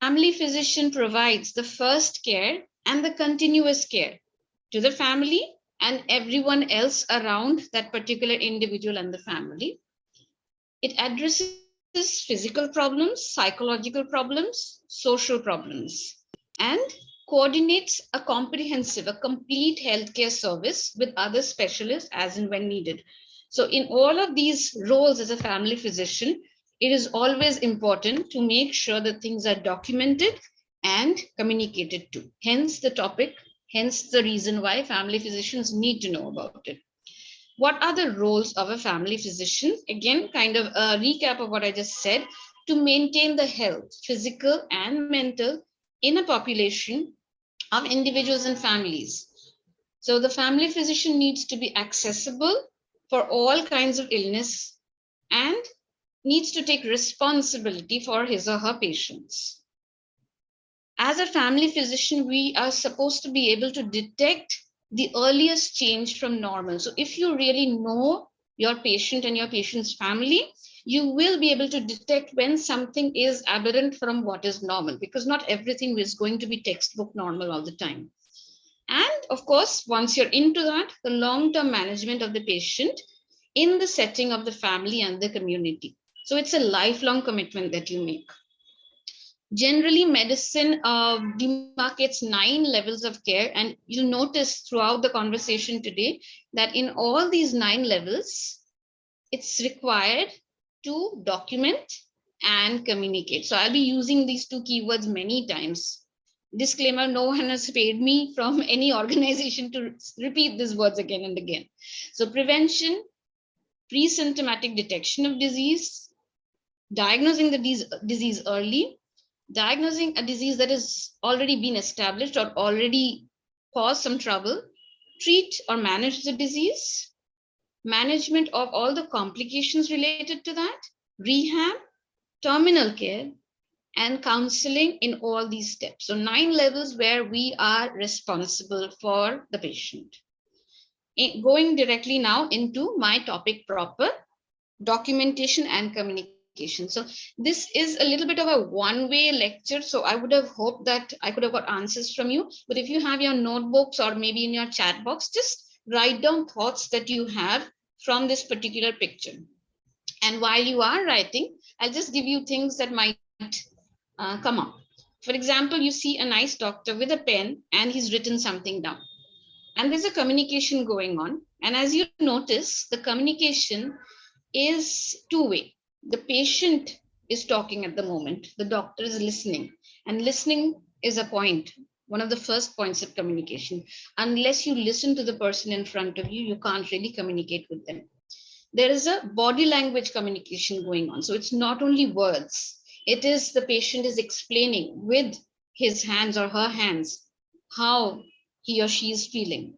family physician provides the first care and the continuous care to the family and everyone else around that particular individual and the family. It addresses physical problems, psychological problems, social problems, and coordinates a comprehensive, a complete healthcare service with other specialists as and when needed. So in all of these roles as a family physician, it is always important to make sure that things are documented and communicated to. Hence the topic, hence the reason why family physicians need to know about it. What are the roles of a family physician? Again, kind of a recap of what I just said: to maintain the health, physical and mental, in a population of individuals and families. So the family physician needs to be accessible for all kinds of illness and needs to take responsibility for his or her patients. As a family physician, we are supposed to be able to detect the earliest change from normal. So if you really know your patient and your patient's family, you will be able to detect when something is aberrant from what is normal, because not everything is going to be textbook normal all the time. And of course, once you're into that, the long-term management of the patient in the setting of the family and the community. So it's a lifelong commitment that you make. Generally, medicine demarcates 9 levels of care, and you'll notice throughout the conversation today that in all these 9 levels, it's required to document and communicate. So I'll be using these 2 keywords many times. Disclaimer, no one has paid me from any organization to repeat these words again and again. So prevention, pre-symptomatic detection of disease, diagnosing the disease early, diagnosing a disease that has already been established or already caused some trouble, treat or manage the disease, management of all the complications related to that, rehab, terminal care, and counseling in all these steps. So 9 levels where we are responsible for the patient. Going directly now into my topic proper, documentation and communication. So this is a little bit of a one-way lecture. So I would have hoped that I could have got answers from you. But if you have your notebooks or maybe in your chat box, just write down thoughts that you have from this particular picture. And while you are writing, I'll just give you things that might come up. For example, you see a nice doctor with a pen and he's written something down. And there's a communication going on. And as you notice, the communication is two-way. The patient is talking at the moment. The doctor is listening. And listening is a point, one of the first points of communication. Unless you listen to the person in front of you, you can't really communicate with them. There is a body language communication going on. So it's not only words. It is the patient is explaining with his hands or her hands how he or she is feeling.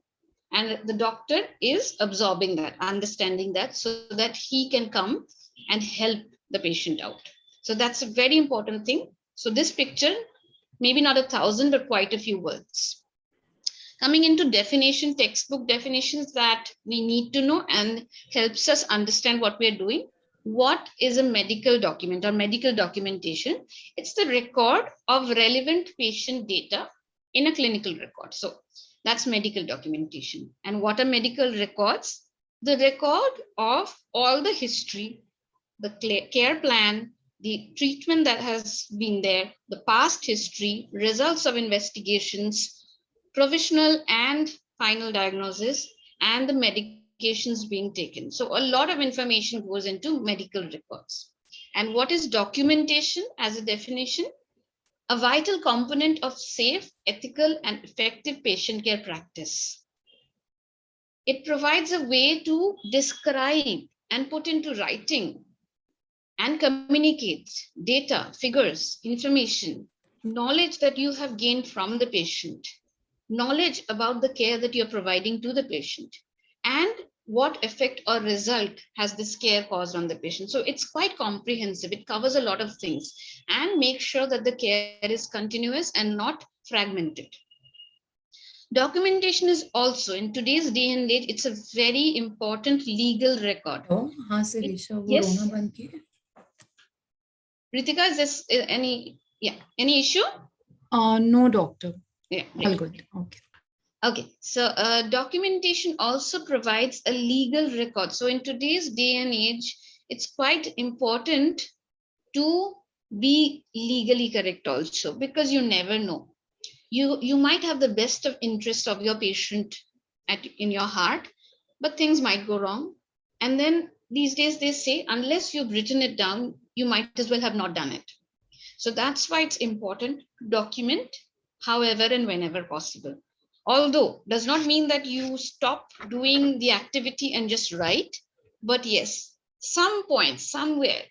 And the doctor is absorbing that, understanding that, so that he can come and help the patient out. So that's a very important thing. So this picture, maybe not 1,000, but quite a few words. Coming into definition, textbook definitions that we need to know and helps us understand what we're doing. What is a medical document or medical documentation? It's the record of relevant patient data in a clinical record. So that's medical documentation. And what are medical records? The record of all the history, the care plan, the treatment that has been there, the past history, results of investigations, provisional and final diagnosis, and the medications being taken. So a lot of information goes into medical records. And what is documentation as a definition? A vital component of safe, ethical, and effective patient care practice. It provides a way to describe and put into writing and communicate data, figures, information, knowledge that you have gained from the patient, knowledge about the care that you're providing to the patient, and what effect or result has this care caused on the patient. So it's quite comprehensive. It covers a lot of things and make sure that the care is continuous and not fragmented. Documentation is also, in today's day and age, it's a very important legal record. Yes. Ritika, is this any, Yeah. Any issue? No, doctor. Yeah. All good. Okay. Okay, so documentation also provides a legal record. So in today's day and age, it's quite important to be legally correct also, because you never know. You might have the best of interest of your patient in your heart, but things might go wrong. And then these days they say, unless you've written it down, you might as well have not done it. So that's why it's important to document however and whenever possible. Although does not mean that you stop doing the activity and just write, but yes, some point somewhere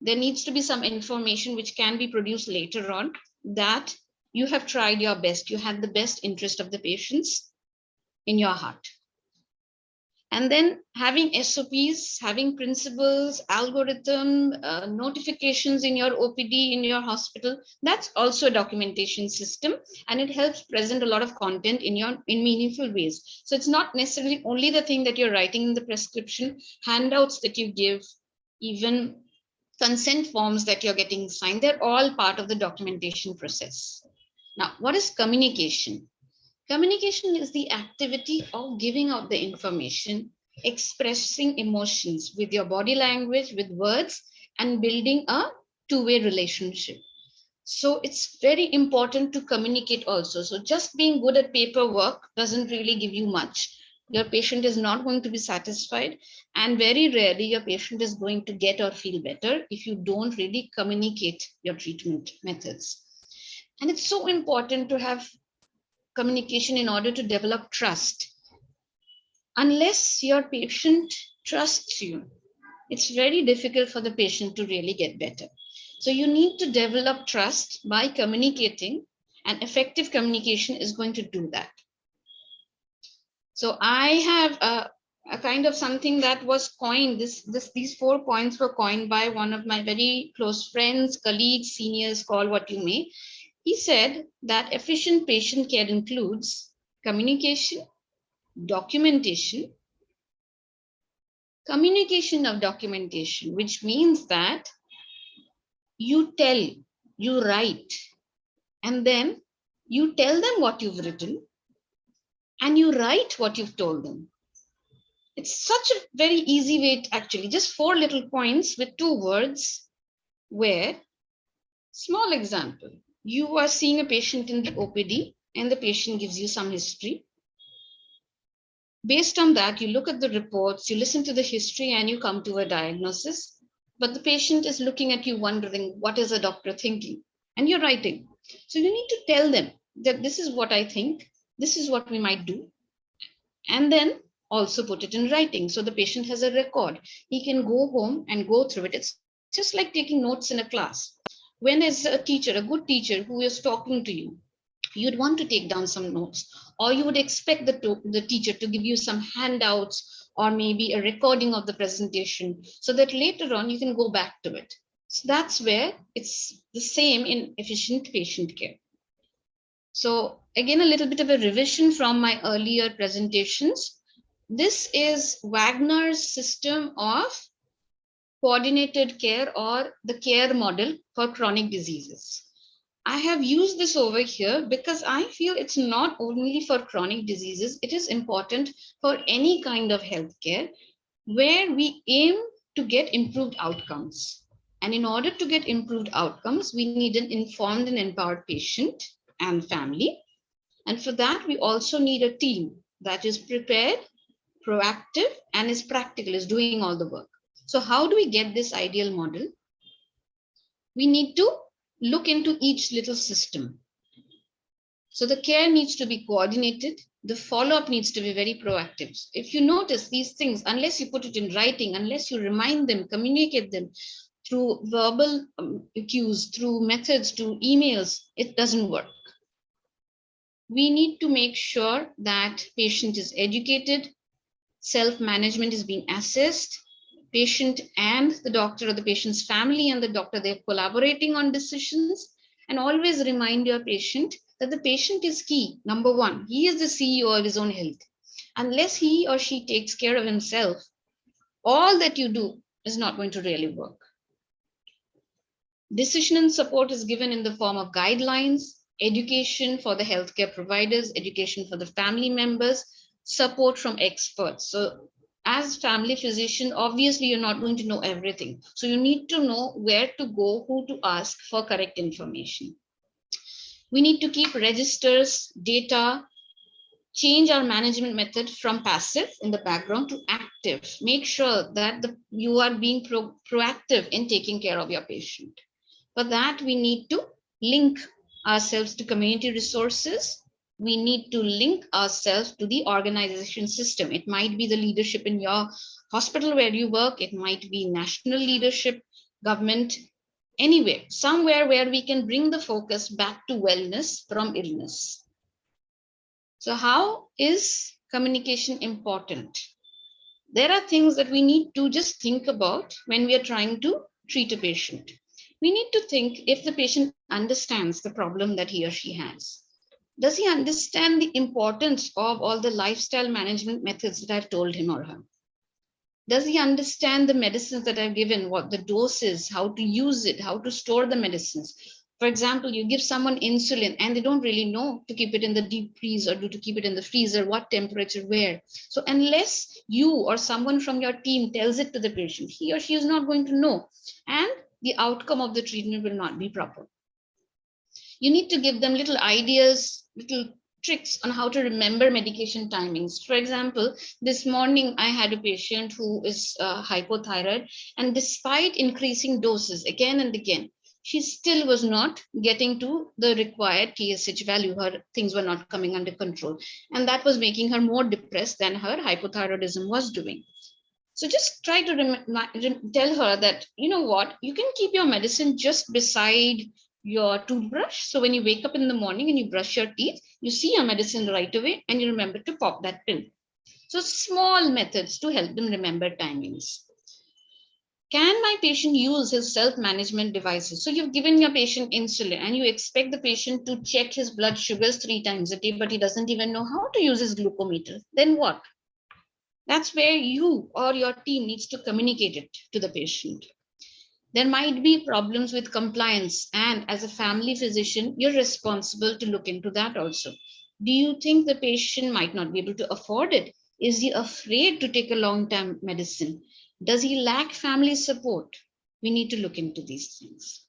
there needs to be some information which can be produced later on, that you have tried your best, you had the best interest of the patients in your heart. And then having SOPs, having principles, algorithm, notifications in your OPD, in your hospital, that's also a documentation system, and it helps present a lot of content in meaningful ways. So it's not necessarily only the thing that you're writing in the prescription, handouts that you give, even consent forms that you're getting signed, they're all part of the documentation process. Now, what is communication? Communication is the activity of giving out the information, expressing emotions with your body language, with words, and building a two-way relationship. So it's very important to communicate also. So just being good at paperwork doesn't really give you much. Your patient is not going to be satisfied, and very rarely your patient is going to get or feel better if you don't really communicate your treatment methods. And it's so important to have communication in order to develop trust. Unless your patient trusts you, it's very difficult for the patient to really get better. So you need to develop trust by communicating, and effective communication is going to do that. So I have a kind of something that was coined. These 4 points were coined by one of my very close friends, colleagues, seniors, call what you may. He said that efficient patient care includes communication, documentation, communication of documentation, which means that you tell, you write, and then you tell them what you've written, and you write what you've told them. It's such a very easy way to actually, just 4 little points with 2 words, where, small example, you are seeing a patient in the OPD and the patient gives you some history. Based on that, you look at the reports, you listen to the history, and you come to a diagnosis. But the patient is looking at you wondering, what is a doctor thinking? And you're writing. So you need to tell them that this is what I think, this is what we might do. And then also put it in writing. So the patient has a record. He can go home and go through it. It's just like taking notes in a class. When there's a teacher, a good teacher who is talking to you, you'd want to take down some notes, or you would expect the teacher to give you some handouts or maybe a recording of the presentation, so that later on you can go back to it. So that's where it's the same in efficient patient care. So again, a little bit of a revision from my earlier presentations. This is Wagner's system of coordinated care, or the care model for chronic diseases. I have used this over here because I feel it's not only for chronic diseases, it is important for any kind of healthcare where we aim to get improved outcomes. And in order to get improved outcomes, we need an informed and empowered patient and family. And for that, we also need a team that is prepared, proactive, and is practical, is doing all the work. So how do we get this ideal model? We need to look into each little system. So the care needs to be coordinated. The follow-up needs to be very proactive. If you notice these things, unless you put it in writing, unless you remind them, communicate them through verbal cues, through methods, through emails, it doesn't work. We need to make sure that patient is educated, self-management is being assessed, patient and the doctor, or the patient's family and the doctor, they're collaborating on decisions. And always remind your patient that the patient is key. Number one, he is the CEO of his own health. Unless he or she takes care of himself, all that you do is not going to really work. Decision and support is given in the form of guidelines, education for the healthcare providers, education for the family members, support from experts. So as family physician, obviously you're not going to know everything. So you need to know where to go, who to ask for correct information. We need to keep registers, data, change our management method from passive in the background to active. Make sure that you are being proactive in taking care of your patient. For that, we need to link ourselves to community resources. We need to link ourselves to the organization system. It might be the leadership in your hospital where you work. It might be national leadership, government, anywhere, somewhere where we can bring the focus back to wellness from illness. So how is communication important? There are things that we need to just think about when we are trying to treat a patient. We need to think if the patient understands the problem that he or she has. Does he understand the importance of all the lifestyle management methods that I've told him or her? Does he understand the medicines that I've given, what the dose is, how to use it, how to store the medicines? For example, you give someone insulin and they don't really know to keep it in the deep freeze or to keep it in the freezer, what temperature, where. So unless you or someone from your team tells it to the patient, he or she is not going to know. And the outcome of the treatment will not be proper. You need to give them little ideas, little tricks on how to remember medication timings. For example, this morning I had a patient who is hypothyroid, and despite increasing doses again and again, she still was not getting to the required TSH value. Her things were not coming under control, and that was making her more depressed than her hypothyroidism was doing. So just try to tell her that, you know what, you can keep your medicine just beside your toothbrush. So when you wake up in the morning and you brush your teeth, you see your medicine right away and you remember to pop that pill. So small methods to help them remember timings. Can my patient use his self-management devices? So you've given your patient insulin and you expect the patient to check his blood sugars 3 times a day, but he doesn't even know how to use his glucometer. Then what? That's where you or your team needs to communicate it to the patient. There might be problems with compliance, and as a family physician, you're responsible to look into that also. Do you think the patient might not be able to afford it? Is he afraid to take a long-term medicine? Does he lack family support? We need to look into these things.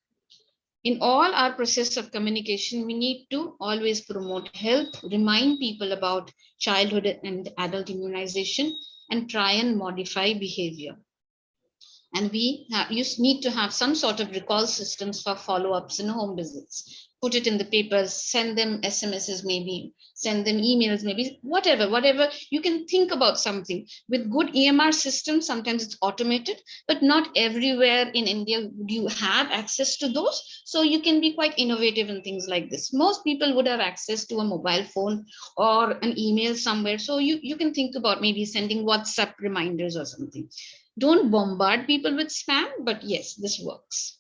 In all our process of communication, we need to always promote health, remind people about childhood and adult immunization, and try and modify behavior. And you need to have some sort of recall systems for follow-ups and home visits. Put it in the papers, send them SMSs, maybe send them emails, maybe whatever you can think about something. With good EMR systems, sometimes it's automated, but not everywhere in India do you have access to those. So you can be quite innovative in things like this. Most people would have access to a mobile phone or an email somewhere. So you can think about maybe sending WhatsApp reminders or something. Don't bombard people with spam, but yes, this works.